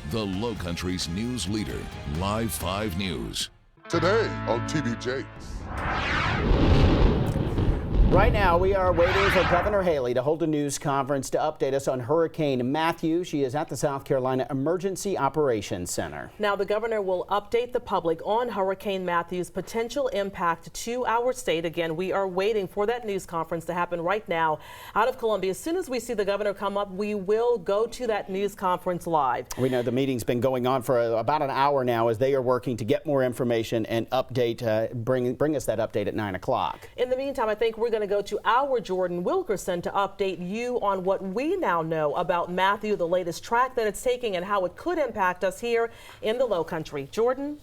the Low Country's news leader, Live 5 News. Today on TVJ. Right now, we are waiting for Governor Haley to hold a news conference to update us on Hurricane Matthew. She is at the South Carolina Emergency Operations Center. Now, the governor will update the public on Hurricane Matthew's potential impact to our state. Again, we are waiting for that news conference to happen right now out of Columbia. As soon as we see the governor come up, we will go to that news conference live. We know the meeting's been going on for about an hour now as they are working to get more information and update, bring us that update at 9 o'clock. In the meantime, I think we're going to go to our Jordan Wilkerson to update you on what we now know about Matthew, the latest track that it's taking and how it could impact us here in the Low Country. Jordan?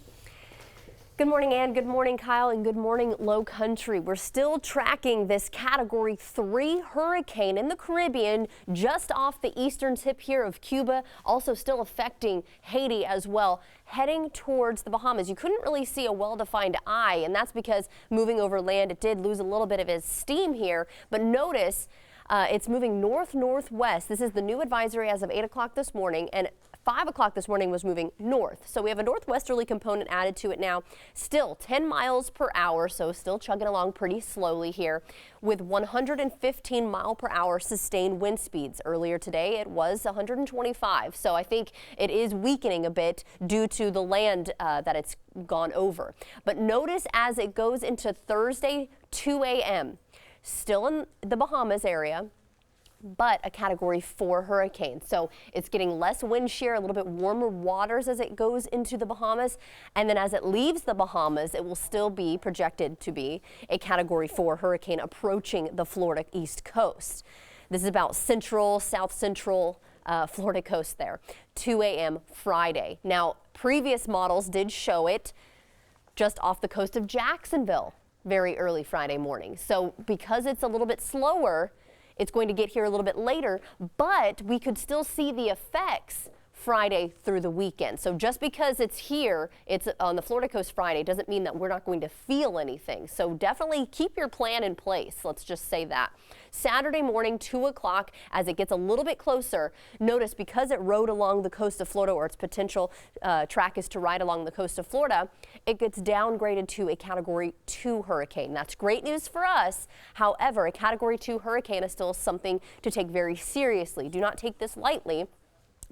Good morning, Ann. Good morning, Kyle, and good morning, Low Country. We're still tracking this Category 3 hurricane in the Caribbean, just off the eastern tip here of Cuba, also still affecting Haiti as well, heading towards the Bahamas. You couldn't really see a well-defined eye, and that's because moving over land, it did lose a little bit of its steam here, but notice it's moving north-northwest. This is the new advisory as of 8 o'clock this morning, and 5 o'clock this morning was moving north. So we have a northwesterly component added to it now. Still 10 miles per hour, so still chugging along pretty slowly here with 115 mile per hour sustained wind speeds. Earlier today it was 125. So I think it is weakening a bit due to the land that it's gone over. But notice as it goes into Thursday 2 a.m. still in the Bahamas area, but a Category 4 hurricane. So it's getting less wind shear, a little bit warmer waters as it goes into the Bahamas. And then as it leaves the Bahamas, it will still be projected to be a Category 4 hurricane approaching the Florida East Coast. This is about central, south central Florida coast there. 2 a.m. Friday. Now, previous models did show it just off the coast of Jacksonville very early Friday morning. So because it's a little bit slower, it's going to get here a little bit later, but we could still see the effects Friday through the weekend. So just because it's here, it's on the Florida coast Friday, doesn't mean that we're not going to feel anything. So definitely keep your plan in place. Let's just say that. Saturday morning, 2 o'clock, as it gets a little bit closer, notice because it rode along the coast of Florida, or its potential track is to ride along the coast of Florida, it gets downgraded to a Category 2 hurricane. That's great news for us. However, a Category 2 hurricane is still something to take very seriously. Do not take this lightly,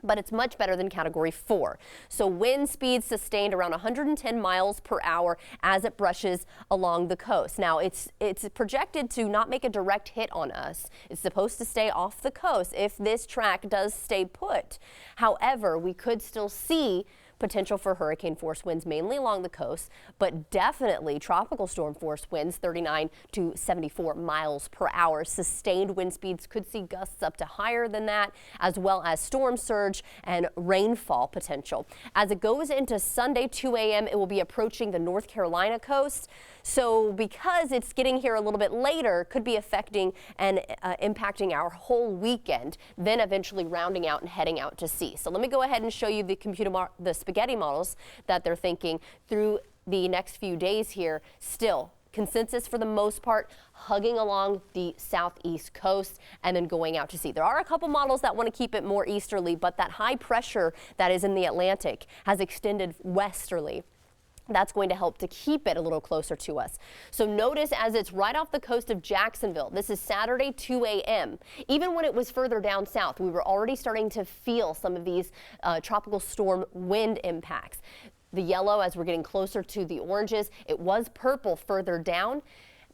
but it's much better than Category 4. So wind speeds sustained around 110 miles per hour as it brushes along the coast. Now, it's projected to not make a direct hit on us. It's supposed to stay off the coast if this track does stay put. However, we could still see potential for hurricane force winds mainly along the coast, but definitely tropical storm force winds 39 to 74 miles per hour. Sustained wind speeds could see gusts up to higher than that, as well as storm surge and rainfall potential. As it goes into Sunday 2 a.m., it will be approaching the North Carolina coast. So because it's getting here a little bit later, could be affecting and impacting our whole weekend, then eventually rounding out and heading out to sea. So let me go ahead and show you the spaghetti models that they're thinking through the next few days here. Still, consensus for the most part, hugging along the southeast coast and then going out to sea. There are a couple models that want to keep it more easterly, but that high pressure that is in the Atlantic has extended westerly. That's going to help to keep it a little closer to us. So notice as it's right off the coast of Jacksonville, this is Saturday 2 a.m. Even when it was further down south, we were already starting to feel some of these tropical storm wind impacts. The yellow as we're getting closer to the oranges, it was purple further down.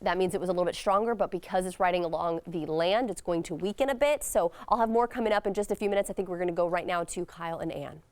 That means it was a little bit stronger, but because it's riding along the land, it's going to weaken a bit. So I'll have more coming up in just a few minutes. I think we're going to go right now to Kyle and Ann.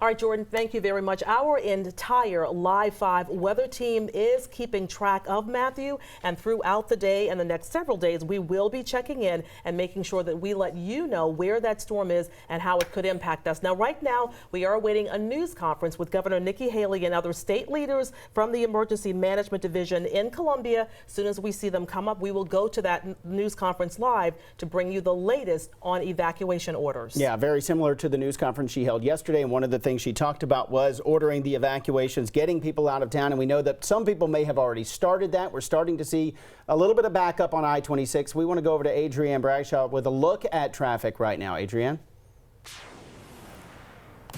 All right, Jordan, thank you very much. Our entire Live 5 weather team is keeping track of Matthew, and throughout the day and the next several days, we will be checking in and making sure that we let you know where that storm is and how it could impact us. Now, right now, we are awaiting a news conference with Governor Nikki Haley and other state leaders from the Emergency Management Division in Columbia. As soon as we see them come up, we will go to that news conference live to bring you the latest on evacuation orders. Yeah, very similar to the news conference she held yesterday, and one of the things she talked about was ordering the evacuations, getting people out of town, and we know that some people may have already started that. We're starting to see a little bit of backup on I-26. We want to go over to Adrienne Bradshaw with a look at traffic right now. Adrienne?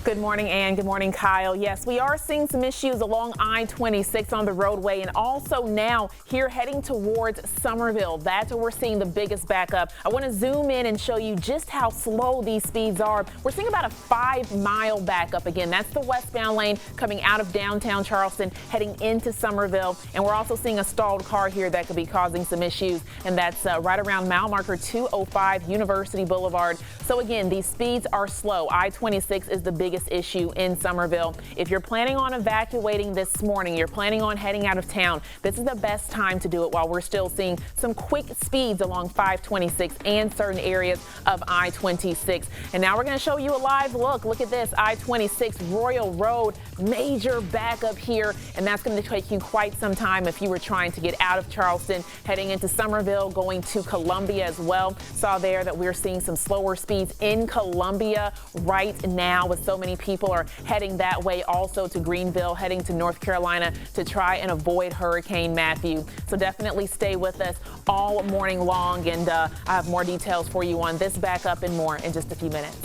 Good morning, Ann. Good morning, Kyle. Yes, we are seeing some issues along I-26 on the roadway and also now here heading towards Summerville. That's where we're seeing the biggest backup. I want to zoom in and show you just how slow these speeds are. We're seeing about a 5-mile backup. Again, that's the westbound lane coming out of downtown Charleston heading into Summerville. And we're also seeing a stalled car here that could be causing some issues. And that's right around mile marker 205 University Boulevard. So again, these speeds are slow. I-26 is the biggest issue in Summerville. If you're planning on evacuating this morning, you're planning on heading out of town, this is the best time to do it while we're still seeing some quick speeds along 526 and certain areas of I-26. And now we're going to show you a live look. Look at this, I-26 Royal Road, major backup here, and that's going to take you quite some time if you were trying to get out of Charleston, heading into Summerville, going to Columbia as well. Saw there that we're seeing some slower speeds in Columbia right now with so many people are heading that way, also to Greenville, heading to North Carolina to try and avoid Hurricane Matthew. So definitely stay with us all morning long, and I have more details for you on this backup and more in just a few minutes.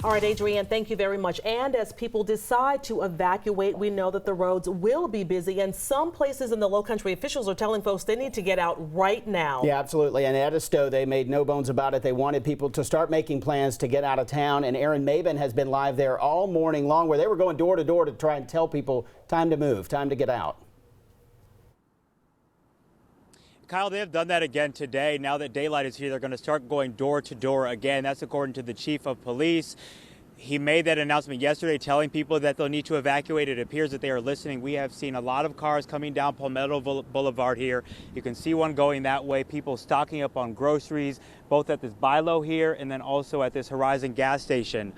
All right, Adrienne, thank you very much. And as people decide to evacuate, we know that the roads will be busy, and some places in the Lowcountry officials are telling folks they need to get out right now. Yeah, absolutely. And Edisto, they made no bones about it. They wanted people to start making plans to get out of town. And Aaron Maben has been live there all morning long, where they were going door to door to try and tell people time to move, time to get out. Kyle, they have done that again today. Now that daylight is here, they're going to start going door to door again. That's according to the chief of police. He made that announcement yesterday telling people that they'll need to evacuate. It appears that they are listening. We have seen a lot of cars coming down Palmetto Boulevard here. You can see one going that way, people stocking up on groceries, both at this Bilo here and then also at this Horizon gas station.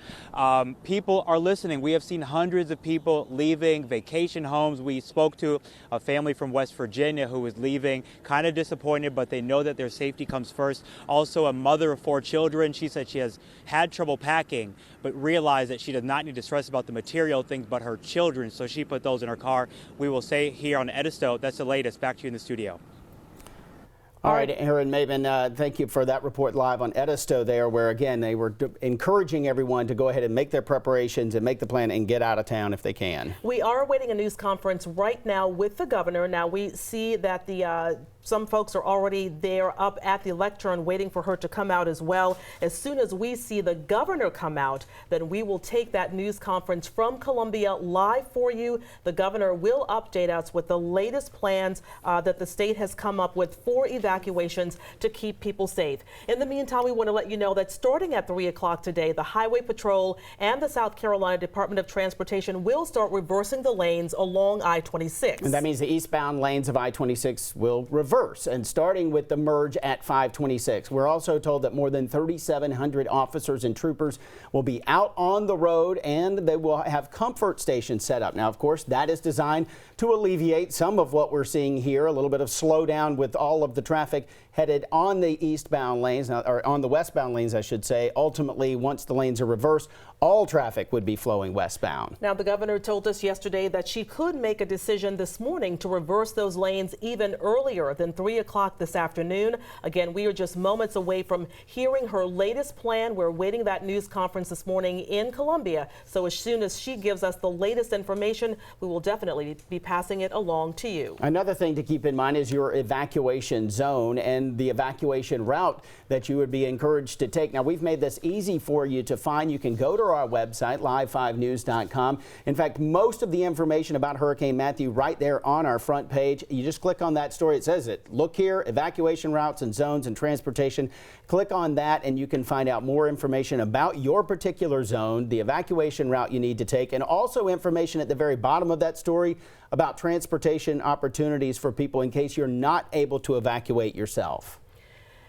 People are listening. We have seen hundreds of people leaving vacation homes. We spoke to a family from West Virginia who was leaving, kind of disappointed, but they know that their safety comes first. Also, a mother of 4 children. She said she has had trouble packing, but realized that she does not need to stress about the material things, but her children. So she put those in her car. We will say here on Edisto, that's the latest. Back to you in the studio. All right, Aaron Maben, thank you for that report live on Edisto there, where, again, they were encouraging everyone to go ahead and make their preparations and make the plan and get out of town if they can. We are awaiting a news conference right now with the governor. Now, we see that some folks are already there up at the lectern waiting for her to come out as well. As soon as we see the governor come out, then we will take that news conference from Columbia live for you. The governor will update us with the latest plans that the state has come up with for evacuations to keep people safe. In the meantime, we want to let you know that starting at 3 o'clock today, the Highway Patrol and the South Carolina Department of Transportation will start reversing the lanes along I-26. And that means the eastbound lanes of I-26 will reverse, and starting with the merge at 526. We're also told that more than 3,700 officers and troopers will be out on the road, and they will have comfort stations set up. Now, of course, that is designed to alleviate some of what we're seeing here, a little bit of slowdown with all of the traffic headed on the eastbound lanes, or on the westbound lanes, I should say. Ultimately, once the lanes are reversed, all traffic would be flowing westbound. Now, the governor told us yesterday that she could make a decision this morning to reverse those lanes even earlier than 3 o'clock this afternoon. Again, we are just moments away from hearing her latest plan. We're waiting that news conference this morning in Columbia. So as soon as she gives us the latest information, we will definitely be passing it along to you. Another thing to keep in mind is your evacuation zone and the evacuation route that you would be encouraged to take. Now, we've made this easy for you to find. You can go to our website, live5news.com. In fact, most of the information about Hurricane Matthew right there on our front page. You just click on that story. It says it. Look here, evacuation routes and zones and transportation. Click on that and you can find out more information about your particular zone, the evacuation route you need to take, and also information at the very bottom of that story about transportation opportunities for people in case you're not able to evacuate yourself.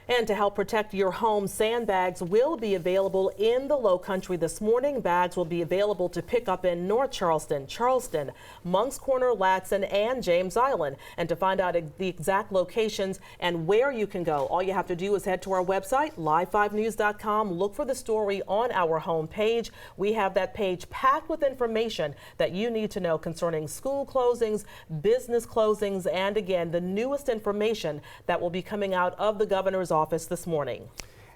And to help protect your home, sandbags will be available in the Lowcountry this morning. Bags will be available to pick up in North Charleston, Charleston, Moncks Corner, Latson, and James Island. And to find out the exact locations and where you can go, all you have to do is head to our website, live5news.com. Look for the story on our homepage. We have that page packed with information that you need to know concerning school closings, business closings, and again, the newest information that will be coming out of the governor's office this morning.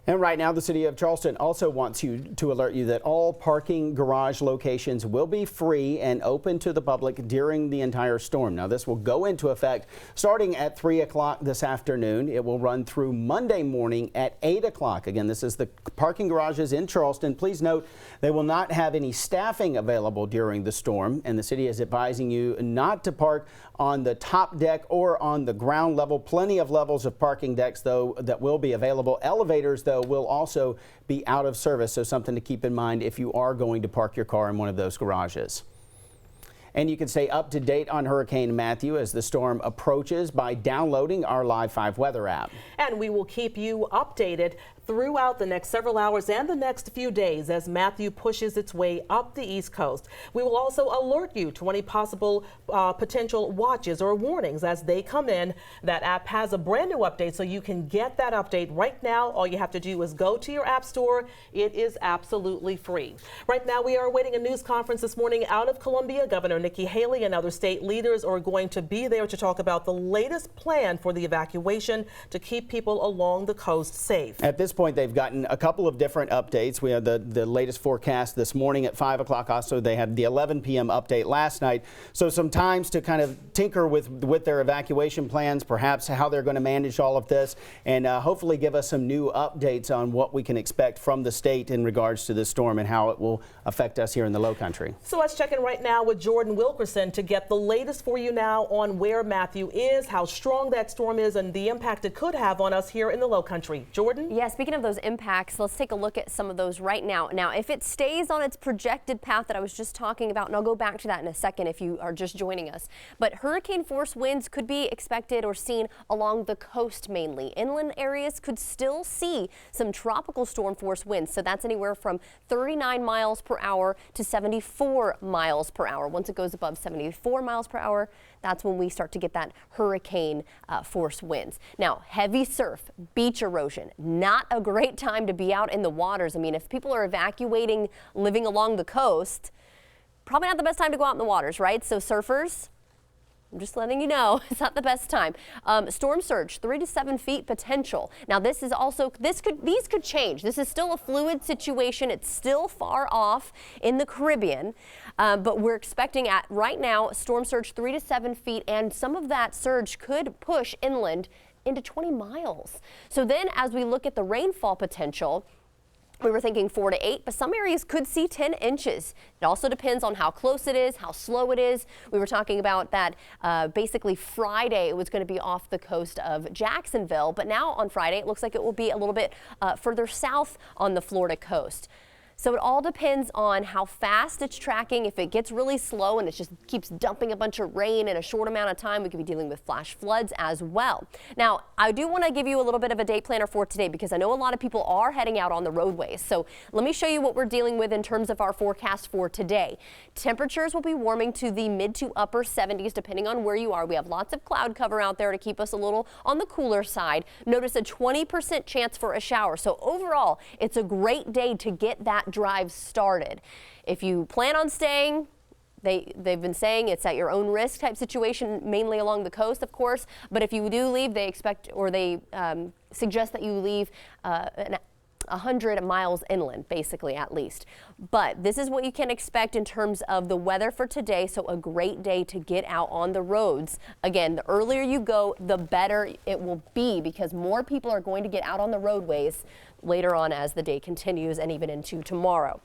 And right now, the city of Charleston also wants to alert you that all parking garage locations will be free and open to the public during the entire storm. Now, this will go into effect starting at 3 o'clock this afternoon. It will run through Monday morning at 8 o'clock. Again, this is the parking garages in Charleston. Please note they will not have any staffing available during the storm, and the city is advising you not to park on the top deck or on the ground level. Plenty of levels of parking decks, though, that will be available. Elevators, though, will also be out of service, so something to keep in mind if you are going to park your car in one of those garages. And you can stay up to date on Hurricane Matthew as the storm approaches by downloading our Live 5 weather app. And we will keep you updated throughout the next several hours and the next few days as Matthew pushes its way up the East Coast. We will also alert you to any possible potential watches or warnings as they come in. That app has a brand new update, so you can get that update right now. All you have to do is go to your app store. It is absolutely free. Right now, we are awaiting a news conference this morning out of Columbia. Governor Nikki and other state leaders are going to be there to talk about the latest plan for the evacuation to keep people along the coast safe. At this point, they've gotten a couple of different updates. We have the latest forecast this morning at 5 o'clock. Also, they had the 11 p.m. update last night. So some times to kind of tinker with their evacuation plans, perhaps how they're going to manage all of this, and hopefully give us some new updates on what we can expect from the state in regards to this storm and how it will affect us here in the Low Country. So let's check in right now with Jordan Wilkerson to get the latest for you now on where Matthew is, how strong that storm is, and the impact it could have on us here in the Low Country. Jordan? Yeah, speaking of those impacts, let's take a look at some of those right now. Now, if it stays on its projected path that I was just talking about, and I'll go back to that in a second if you are just joining us, but hurricane force winds could be expected or seen along the coast mainly. Inland areas could still see some tropical storm force winds, so that's anywhere from 39 miles per hour to 74 miles per hour. Once it goes above 74 miles per hour, that's when we start to get that hurricane force winds. Now, heavy surf, beach erosion, not a great time to be out in the waters. I mean, if people are evacuating, living along the coast, probably not the best time to go out in the waters, right? So surfers, I'm just letting you know, it's not the best time. Storm surge, 3 to 7 feet potential. Now this is also, these could change. This is still a fluid situation. It's still far off in the Caribbean, but we're expecting at right now storm surge 3 to 7 feet, and some of that surge could push inland into 20 miles. So then as we look at the rainfall potential, we were thinking 4 to 8, but some areas could see 10 inches. It also depends on how close it is, how slow it is. We were talking about that basically Friday it was going to be off the coast of Jacksonville, but now on Friday it looks like it will be a little bit further south on the Florida coast. So it all depends on how fast it's tracking. If it gets really slow and it just keeps dumping a bunch of rain in a short amount of time, we could be dealing with flash floods as well. Now, I do want to give you a little bit of a day planner for today because I know a lot of people are heading out on the roadways. So let me show you what we're dealing with in terms of our forecast for today. Temperatures will be warming to the mid to upper 70s depending on where you are. We have lots of cloud cover out there to keep us a little on the cooler side. Notice a 20% chance for a shower. So overall, it's a great day to get that drive started. If you plan on staying, they've been saying it's at your own risk type situation, mainly along the coast, of course. But if you do leave, they expect or they suggest that you leave 100 miles inland, basically, at least. But this is what you can expect in terms of the weather for today. So a great day to get out on the roads. Again, the earlier you go, the better it will be because more people are going to get out on the roadways later on as the day continues and even into tomorrow.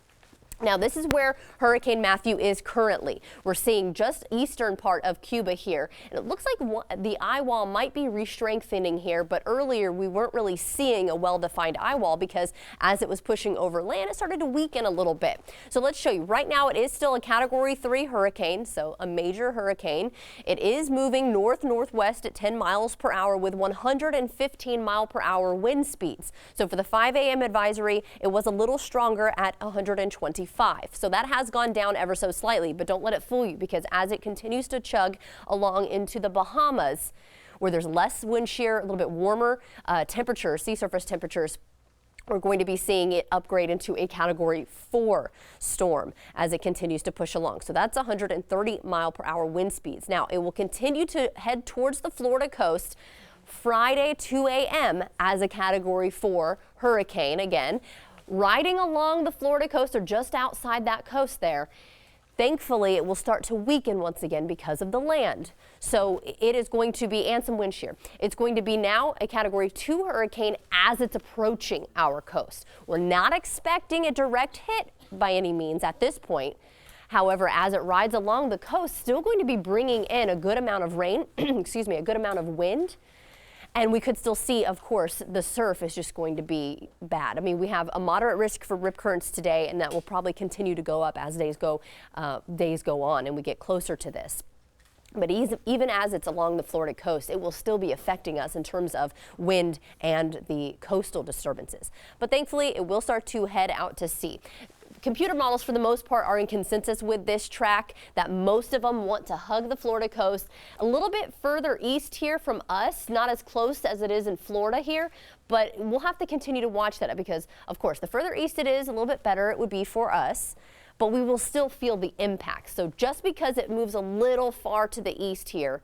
Now, this is where Hurricane Matthew is currently. We're seeing just eastern part of Cuba here. And it looks like the eye wall might be re-strengthening here, but earlier we weren't really seeing a well-defined eye wall because as it was pushing over land, it started to weaken a little bit. So let's show you. Right now, it is still a Category 3 hurricane, so a major hurricane. It is moving north-northwest at 10 miles per hour with 115 mile per hour wind speeds. So for the 5 a.m. advisory, it was a little stronger at 125. So that has gone down ever so slightly, but don't let it fool you because as it continues to chug along into the Bahamas, where there's less wind shear, a little bit warmer temperatures, sea surface temperatures, we're going to be seeing it upgrade into a Category 4 storm as it continues to push along. So that's 130 mile per hour wind speeds. Now, it will continue to head towards the Florida coast Friday 2 a.m. as a Category 4 hurricane again, riding along the Florida coast or just outside that coast there. Thankfully, it will start to weaken once again because of the land. So it is going to be, and some wind shear. It's going to be now a Category 2 hurricane as it's approaching our coast. We're not expecting a direct hit by any means at this point. However, as it rides along the coast, still going to be bringing in a good amount of rain, excuse me, a good amount of wind. And we could still see, of course, the surf is just going to be bad. I mean, we have a moderate risk for rip currents today, and that will probably continue to go up as days go on and we get closer to this. But even as it's along the Florida coast, it will still be affecting us in terms of wind and the coastal disturbances. But thankfully, it will start to head out to sea. Computer models, for the most part, are in consensus with this track that most of them want to hug the Florida coast. A little bit further east here from us, not as close as it is in Florida here, but we'll have to continue to watch that because, of course, the further east it is, a little bit better it would be for us, but we will still feel the impact. So just because it moves a little far to the east here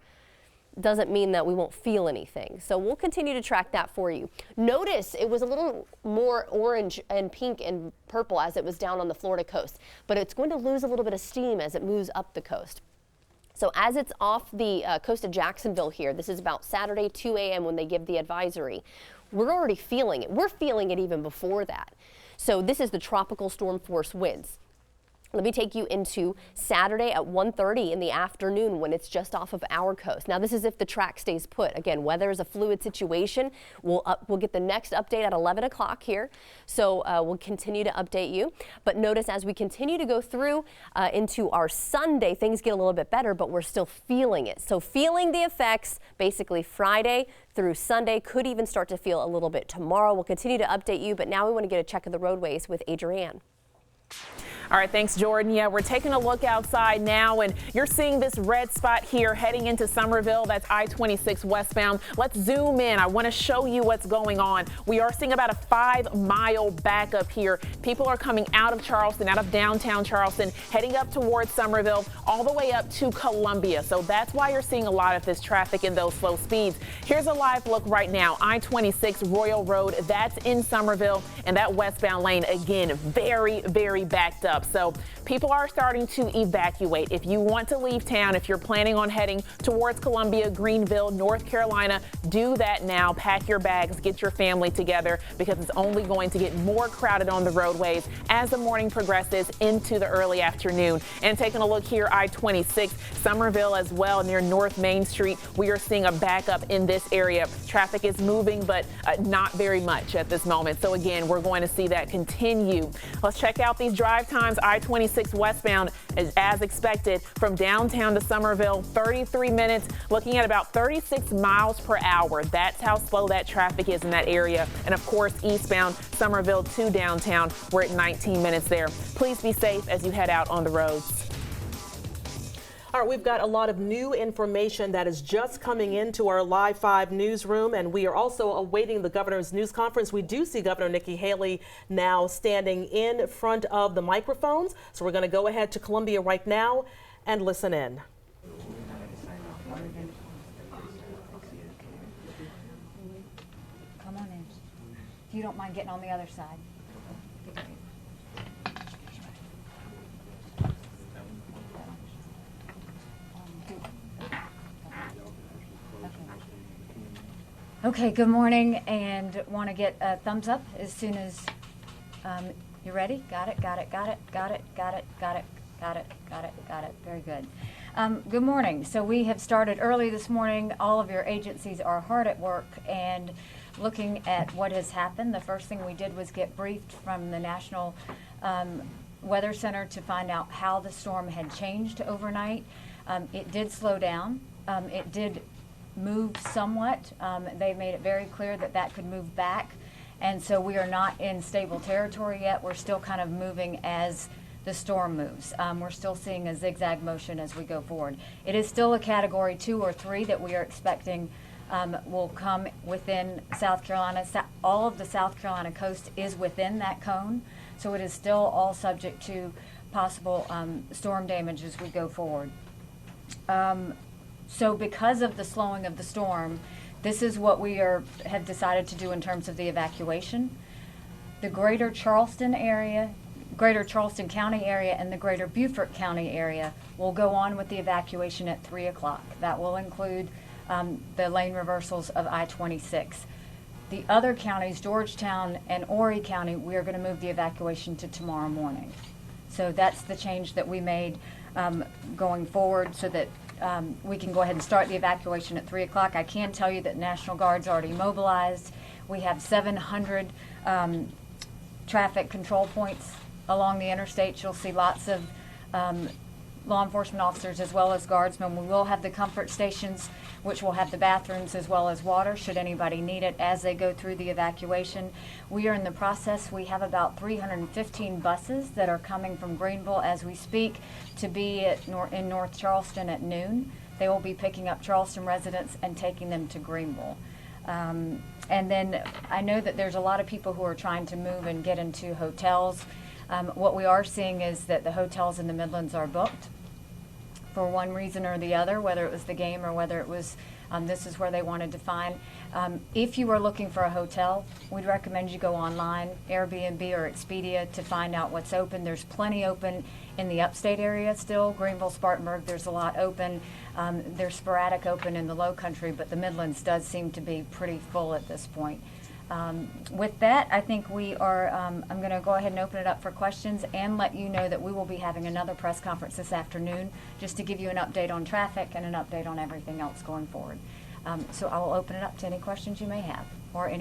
doesn't mean that we won't feel anything. So we'll continue to track that for you. Notice it was a little more orange and pink and purple as it was down on the Florida coast, but it's going to lose a little bit of steam as it moves up the coast. So as it's off the coast of Jacksonville here, this is about Saturday 2 a.m. when they give the advisory, we're already feeling it. We're feeling it even before that. So this is the tropical storm force winds. Let me take you into Saturday at 1:30 in the afternoon when it's just off of our coast. Now, this is if the track stays put. Again, weather is a fluid situation. We'll get the next update at 11 o'clock here. So we'll continue to update you. But notice as we continue to go through into our Sunday, things get a little bit better, but we're still feeling it. So feeling the effects basically Friday through Sunday, could even start to feel a little bit tomorrow. We'll continue to update you, but now we want to get a check of the roadways with Adrienne. All right, thanks, Jordan. Yeah, we're taking a look outside now, and you're seeing this red spot here heading into Somerville. That's I-26 westbound. Let's zoom in. I want to show you what's going on. We are seeing about a 5-mile backup here. People are coming out of Charleston, out of downtown Charleston, heading up towards Somerville, all the way up to Columbia. So that's why you're seeing a lot of this traffic in those slow speeds. Here's a live look right now. I-26 Royal Road, that's in Somerville, and that westbound lane, again, very, very backed up. So people are starting to evacuate. If you want to leave town, if you're planning on heading towards Columbia, Greenville, North Carolina, do that now. Pack your bags, get your family together, because it's only going to get more crowded on the roadways as the morning progresses into the early afternoon. And taking a look here, I-26, Somerville as well, near North Main Street, we are seeing a backup in this area. Traffic is moving, but not very much at this moment. So again, we're going to see that continue. Let's check out these drive times. I-26 westbound is as expected from downtown to Somerville, 33 minutes, looking at about 36 miles per hour. That's how slow that traffic is in that area. And of course, eastbound Somerville to downtown, we're at 19 minutes there. Please be safe as you head out on the roads. All right, we've got a lot of new information that is just coming into our Live 5 newsroom, and we are also awaiting the governor's news conference. We do see Governor Nikki Haley now standing in front of the microphones. So we're going to go ahead to Columbia right now and listen in. Come on in. If you don't mind getting on the other side. Okay, good morning, and want to get a thumbs up as soon as you're ready. Got it, got it, got it, got it, got it, got it, got it, got it, got it. Very good. Good morning. So we have started early this morning. All of your agencies are hard at work and looking at what has happened. The first thing we did was get briefed from the National Weather Center to find out how the storm had changed overnight. It did slow down. It did move somewhat. They made it very clear that that could move back, and so we are not in stable territory yet. We're still kind of moving as the storm moves. We're still seeing a zigzag motion as we go forward. It is still a Category 2 or 3 that we are expecting will come within South Carolina. All of the South Carolina coast is within that cone, so it is still all subject to possible storm damage as we go forward. So because of the slowing of the storm, this is what we have decided to do in terms of the evacuation. The greater Charleston area, greater Charleston County area, and the greater Beaufort County area will go on with the evacuation at 3 o'clock. That will include the lane reversals of I-26. The other counties, Georgetown and Horry County, we are going to move the evacuation to tomorrow morning. So that's the change that we made going forward, so that we can go ahead and start the evacuation at 3 o'clock. I can tell you that National Guard's already mobilized. We have 700 traffic control points along the interstate. You'll see lots of law enforcement officers as well as guardsmen. We will have the comfort stations, which will have the bathrooms as well as water should anybody need it as they go through the evacuation. We are in the process. We have about 315 buses that are coming from Greenville as we speak to be in North Charleston at noon. They will be picking up Charleston residents and taking them to Greenville. And then I know that there's a lot of people who are trying to move and get into hotels. What we are seeing is that the hotels in the Midlands are booked for one reason or the other, whether it was the game or whether it was this is where they wanted to find. If you are looking for a hotel, we'd recommend you go online, Airbnb or Expedia, to find out what's open. There's plenty open in the upstate area still. Greenville, Spartanburg, there's a lot open. There's sporadic open in the low country, but the Midlands does seem to be pretty full at this point. With that, I think we are, I'm going to go ahead and open it up for questions and let you know that we will be having another press conference this afternoon just to give you an update on traffic and an update on everything else going forward. So I will open it up to any questions you may have or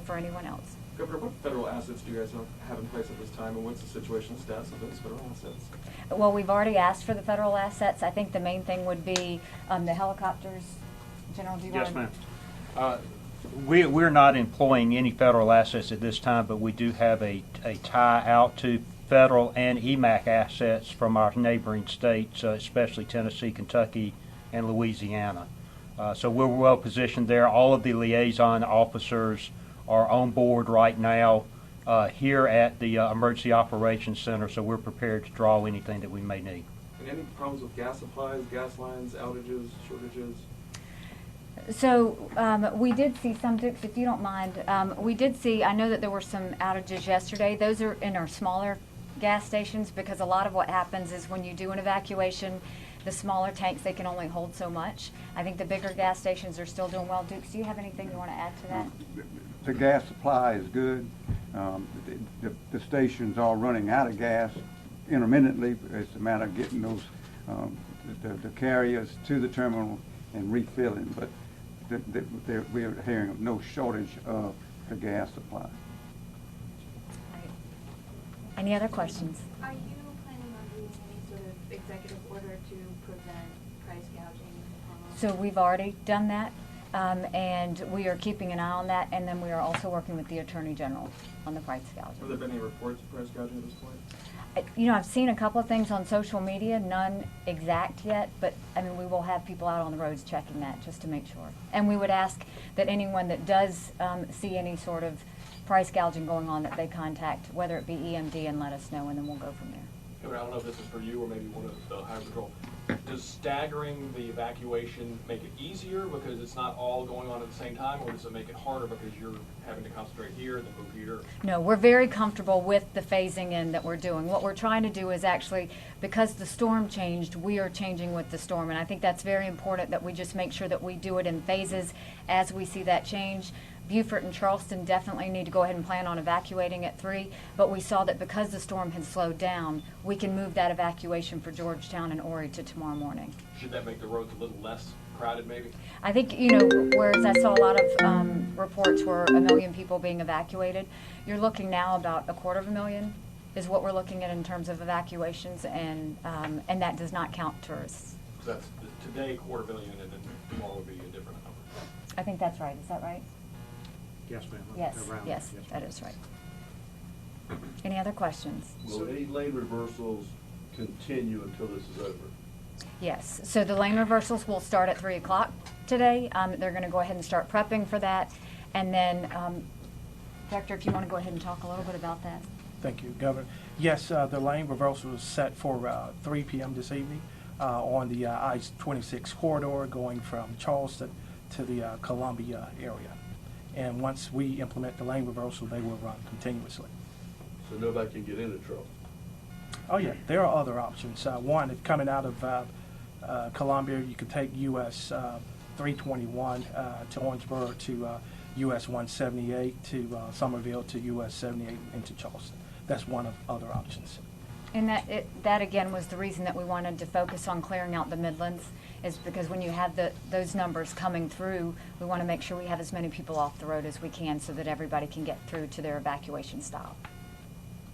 for anyone else. Governor, what federal assets do you guys have in place at this time, and what's the situation status of those federal assets? Well, we've already asked for the federal assets. I think the main thing would be the helicopters. General, do you want to? Yes, ma'am. We're not employing any federal assets at this time, but we do have a tie out to federal and EMAC assets from our neighboring states, especially Tennessee, Kentucky, and Louisiana. So we're well positioned there. All of the liaison officers are on board right now here at the Emergency Operations Center, so we're prepared to draw anything that we may need. And any problems with gas supplies, gas lines, outages, shortages? So we did see some, Dukes, if you don't mind, we did see, I know that there were some outages yesterday. Those are in our smaller gas stations, because a lot of what happens is when you do an evacuation, the smaller tanks, they can only hold so much. I think the bigger gas stations are still doing well. Dukes, do you have anything you want to add to that? The gas supply is good. The stations are running out of gas intermittently. It's a matter of getting those the carriers to the terminal and refilling. But we're hearing of no shortage of the gas supply. Right. Any other questions? Are you planning on doing any sort of executive order to prevent price gouging? So we've already done that, and we are keeping an eye on that, and then we are also working with the Attorney General on the price gouging. Have there been any reports of price gouging at this point? You know, I've seen a couple of things on social media, none exact yet, but I mean, we will have people out on the roads checking that just to make sure. And we would ask that anyone that does see any sort of price gouging going on, that they contact, whether it be EMD, and let us know, and then we'll go from there. I don't know if this is for you or maybe one of the Highway Patrol. Does staggering the evacuation make it easier because it's not all going on at the same time, or does it make it harder because you're having to concentrate here and then move here? No, we're very comfortable with the phasing in that we're doing. What we're trying to do is actually, because the storm changed, we are changing with the storm, and I think that's very important that we just make sure that we do it in phases as we see that change. Beaufort and Charleston definitely need to go ahead and plan on evacuating at 3, but we saw that because the storm had slowed down, we can move that evacuation for Georgetown and Horry to tomorrow morning. Should that make the roads a little less crowded maybe? I think, you know, whereas I saw a lot of reports where 1 million people being evacuated, you're looking now about 250,000 is what we're looking at in terms of evacuations, and that does not count tourists. So that's today 250,000 and then tomorrow would be a different number. I think that's right. Is that right? Yes, ma'am. Yes, that is right. Any other questions? Will any lane reversals continue until this is over? Yes, so the lane reversals will start at 3 o'clock today. They're going to go ahead and start prepping for that. And then, Director, if you want to go ahead and talk a little bit about that. Thank you, Governor. Yes, the lane reversal is set for 3 p.m. this evening on the I-26 corridor going from Charleston to the Columbia area. And once we implement the lane reversal, they will run continuously. So nobody can get into trouble? Oh yeah, there are other options. One, if coming out of Columbia, you could take US 321 to Orangeburg, to US 178 to Somerville, to US 78 into Charleston. That's one of other options. And that again was the reason that we wanted to focus on clearing out the Midlands, is because when you have those numbers coming through, we want to make sure we have as many people off the road as we can so that everybody can get through to their evacuation style.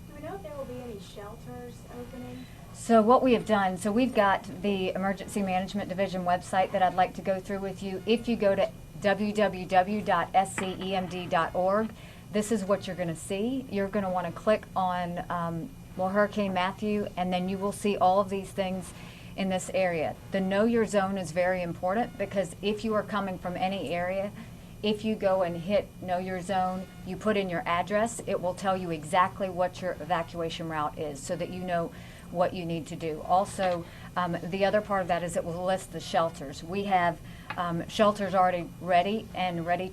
Do we know if there will be any shelters opening? So what we have done, so we've got the Emergency Management Division website that I'd like to go through with you. If you go to www.scemd.org, this is what you're going to see. You're going to want to click on Hurricane Matthew, and then you will see all of these things in this area. The Know Your Zone is very important, because if you are coming from any area, if you go and hit Know Your Zone, you put in your address, it will tell you exactly what your evacuation route is so that you know what you need to do. Also, the other part of that is it will list the shelters. We have shelters already ready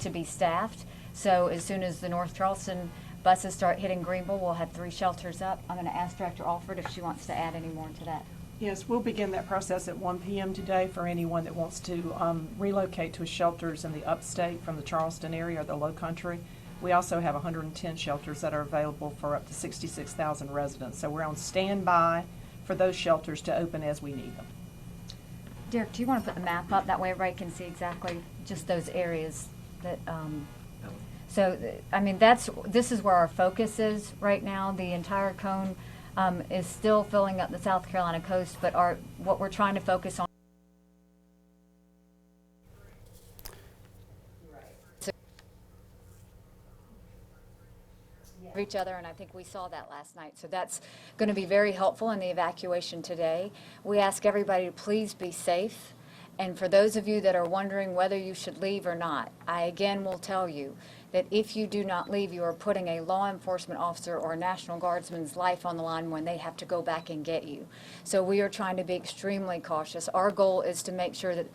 to be staffed. So as soon as the North Charleston buses start hitting Greenville, we'll have 3 shelters up. I'm going to ask Director Alford if she wants to add any more to that. Yes, we'll begin that process at 1 p.m. today for anyone that wants to relocate to shelters in the upstate from the Charleston area or the Low Country. We also have 110 shelters that are available for up to 66,000 residents. So we're on standby for those shelters to open as we need them. Derek, do you want to put the map up? That way everybody can see exactly just those areas that... So, I mean, this is where our focus is right now. The entire cone is still filling up the South Carolina coast, but what we're trying to focus on each other, and I think we saw that last night. So that's going to be very helpful in the evacuation today. We ask everybody to please be safe. And for those of you that are wondering whether you should leave or not, I again will tell you that if you do not leave, you are putting a law enforcement officer or a National Guardsman's life on the line when they have to go back and get you. So we are trying to be extremely cautious. Our goal is to make sure that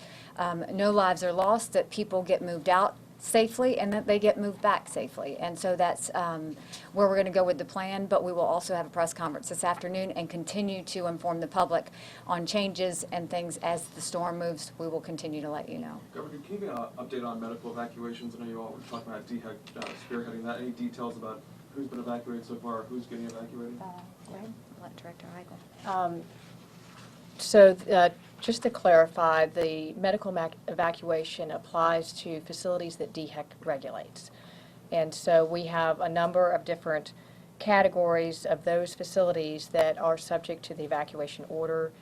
no lives are lost, that people get moved out safely, and that they get moved back safely. And so that's where we're going to go with the plan, but we will also have a press conference this afternoon and continue to inform the public on changes and things as the storm moves. We will continue to let you know. Governor, can you give me an update on medical evacuations? I know you all were talking about spearheading that. Any details about who's been evacuated so far, who's getting evacuated? Let Director Heigl. Just to clarify, the medical evacuation applies to facilities that DHEC regulates. And so we have a number of different categories of those facilities that are subject to the evacuation order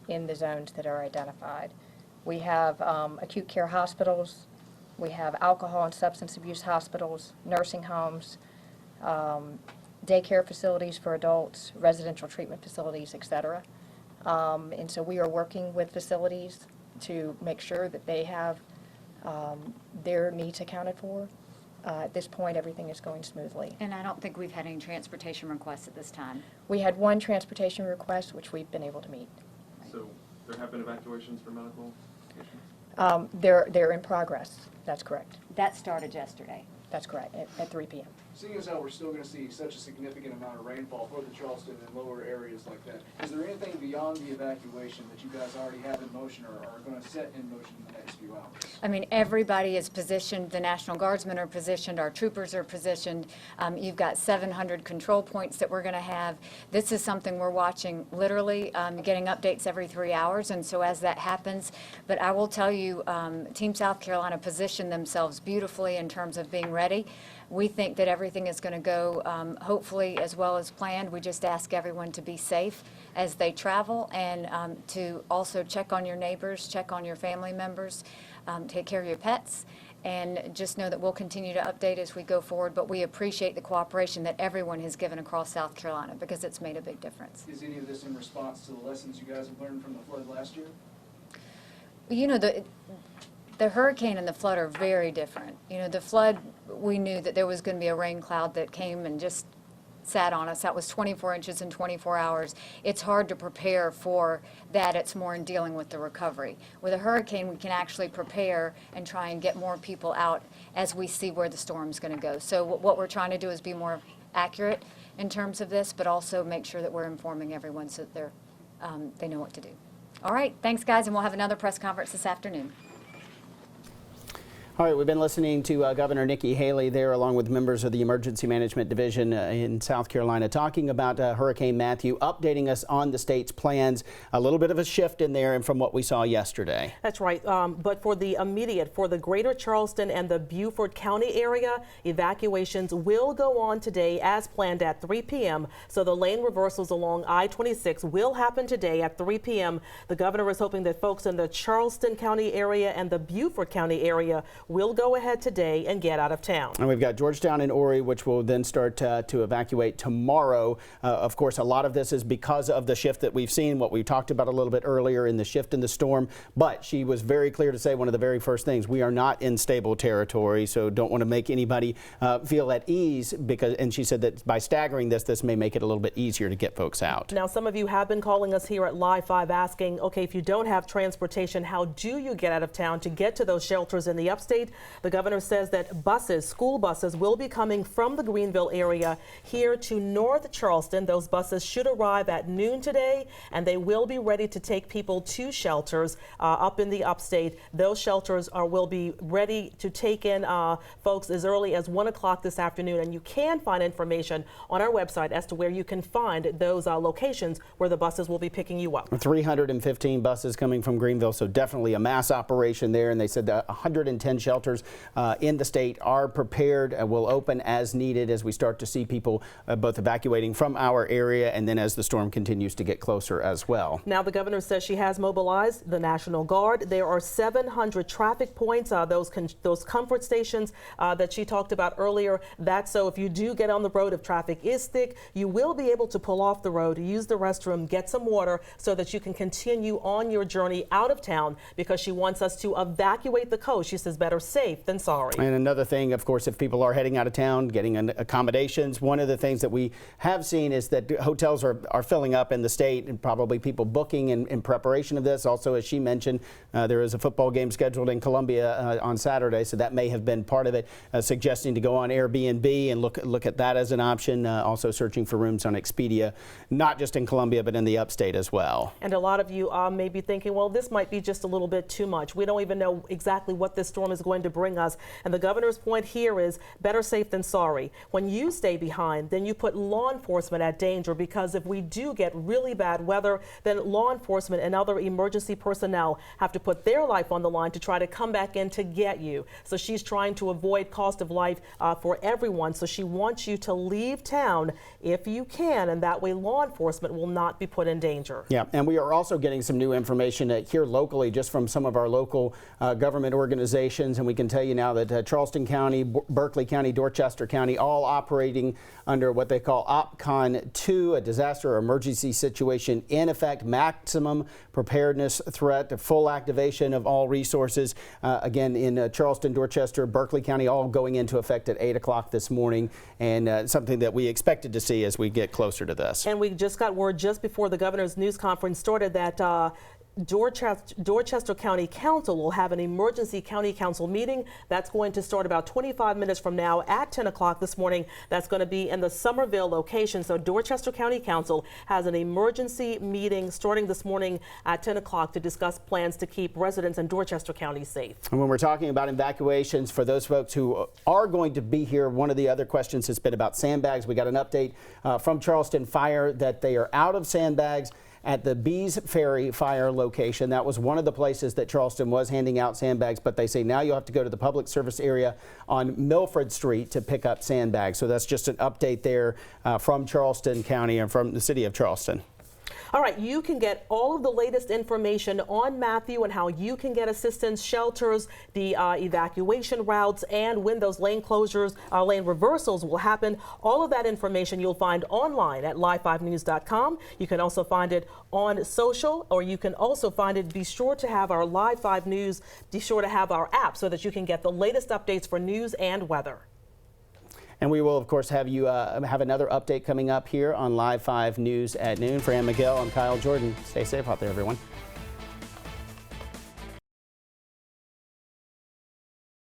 in the zones that are identified. We have acute care hospitals, we have alcohol and substance abuse hospitals, nursing homes, daycare facilities for adults, residential treatment facilities, et cetera. And so we are working with facilities to make sure that they have their needs accounted for. At this point, everything is going smoothly. And I don't think we've had any transportation requests at this time. We had one transportation request, which we've been able to meet. So there have been evacuations for medical patients? They're in progress. That's correct. That started yesterday. That's correct, at 3 p.m. Seeing as how we're still going to see such a significant amount of rainfall for the Charleston and lower areas like that, is there anything beyond the evacuation that you guys already have in motion or are going to set in motion in the next few hours? I mean, everybody is positioned. The National Guardsmen are positioned. Our troopers are positioned. You've got 700 control points that we're going to have. This is something we're watching literally, getting updates every 3 hours. And so as that happens, but I will tell you, Team South Carolina positioned themselves beautifully in terms of being ready. We think that everything is going to go hopefully as well as planned. We just ask everyone to be safe as they travel and to also check on your neighbors, check on your family members, take care of your pets, and just know that we'll continue to update as we go forward. But we appreciate the cooperation that everyone has given across South Carolina because it's made a big difference. Is any of this in response to the lessons you guys have learned from the flood last year? You know, the hurricane and the flood are very different. You know, the flood, we knew that there was going to be a rain cloud that came and just sat on us. That was 24 inches in 24 hours. It's hard to prepare for that. It's more in dealing with the recovery. With a hurricane, we can actually prepare and try and get more people out as we see where the storm's going to go. So what we're trying to do is be more accurate in terms of this, but also make sure that we're informing everyone so that they know what to do. All right, thanks guys, and we'll have another press conference this afternoon. All right, we've been listening to Governor Nikki Haley there, along with members of the Emergency Management Division in South Carolina, talking about Hurricane Matthew, updating us on the state's plans. A little bit of a shift in there and from what we saw yesterday. That's right. But for the immediate, for the greater Charleston and the Beaufort County area, evacuations will go on today as planned at 3 p.m. So the lane reversals along I-26 will happen today at 3 p.m. The governor is hoping that folks in the Charleston County area and the Beaufort County area will go ahead today and get out of town. And we've got Georgetown and Horry, which will then start to evacuate tomorrow. Of course, a lot of this is because of the shift that we've seen, what we talked about a little bit earlier in the shift in the storm. But she was very clear to say one of the very first things, we are not in stable territory, so don't want to make anybody feel at ease, and she said that by staggering this may make it a little bit easier to get folks out. Now, some of you have been calling us here at Live 5 asking, okay, if you don't have transportation, how do you get out of town to get to those shelters in the upstate? The governor says that buses, school buses, will be coming from the Greenville area here to North Charleston. Those buses should arrive at noon today, and they will be ready to take people to shelters up in the upstate. Those shelters will be ready to take in folks as early as 1 o'clock this afternoon, and you can find information on our website as to where you can find those locations where the buses will be picking you up. 315 buses coming from Greenville, so definitely a mass operation there, and they said that 110 shelters in the state are prepared and will open as needed as we start to see people both evacuating from our area and then as the storm continues to get closer as well. Now, the governor says she has mobilized the National Guard. There are 700 traffic points, those comfort stations that she talked about earlier. That's so if you do get on the road, if traffic is thick, you will be able to pull off the road, use the restroom, get some water so that you can continue on your journey out of town, because she wants us to evacuate the coast. She says better safe than sorry. And another thing, of course, if people are heading out of town, getting accommodations, one of the things that we have seen is that hotels are filling up in the state, and probably people booking in preparation of this. Also, as she mentioned, there is a football game scheduled in Columbia on Saturday, so that may have been part of it, suggesting to go on Airbnb and look at that as an option. Also searching for rooms on Expedia, not just in Columbia, but in the upstate as well. And a lot of you may be thinking, well, this might be just a little bit too much. We don't even know exactly what this storm is going to bring us. And the governor's point here is better safe than sorry. When you stay behind, then you put law enforcement at danger, because if we do get really bad weather, then law enforcement and other emergency personnel have to put their life on the line to try to come back in to get you. So she's trying to avoid cost of life for everyone. So she wants you to leave town if you can, and that way law enforcement will not be put in danger. Yeah, and we are also getting some new information here locally, just from some of our local government organizations, and we can tell you now that Charleston County, Berkeley County, Dorchester County, all operating under what they call OPCON 2, a disaster or emergency situation in effect, maximum preparedness threat, full activation of all resources. Again, in Charleston, Dorchester, Berkeley County, all going into effect at 8 o'clock this morning, and something that we expected to see as we get closer to this. And we just got word just before the governor's news conference started that Dorchester County Council will have an emergency county council meeting. That's going to start about 25 minutes from now at 10 o'clock this morning. That's going to be in the Somerville location. So Dorchester County Council has an emergency meeting starting this morning at 10 o'clock to discuss plans to keep residents in Dorchester County safe. And when we're talking about evacuations, for those folks who are going to be here, one of the other questions has been about sandbags. We got an update from Charleston Fire that they are out of sandbags at the Bees Ferry fire location. That was one of the places that Charleston was handing out sandbags, but they say now you'll have to go to the public service area on Milford Street to pick up sandbags. So that's just an update there from Charleston County and from the city of Charleston. All right, you can get all of the latest information on Matthew and how you can get assistance, shelters, the evacuation routes, and when those lane closures, lane reversals will happen. All of that information you'll find online at live5news.com. You can also find it on social, or you can also find it. Be sure to have our Live 5 News, be sure to have our app so that you can get the latest updates for news and weather. And we will, of course, have you have another update coming up here on Live 5 News at noon. For Ann Miguel, I'm Kyle Jordan. Stay safe out there, everyone.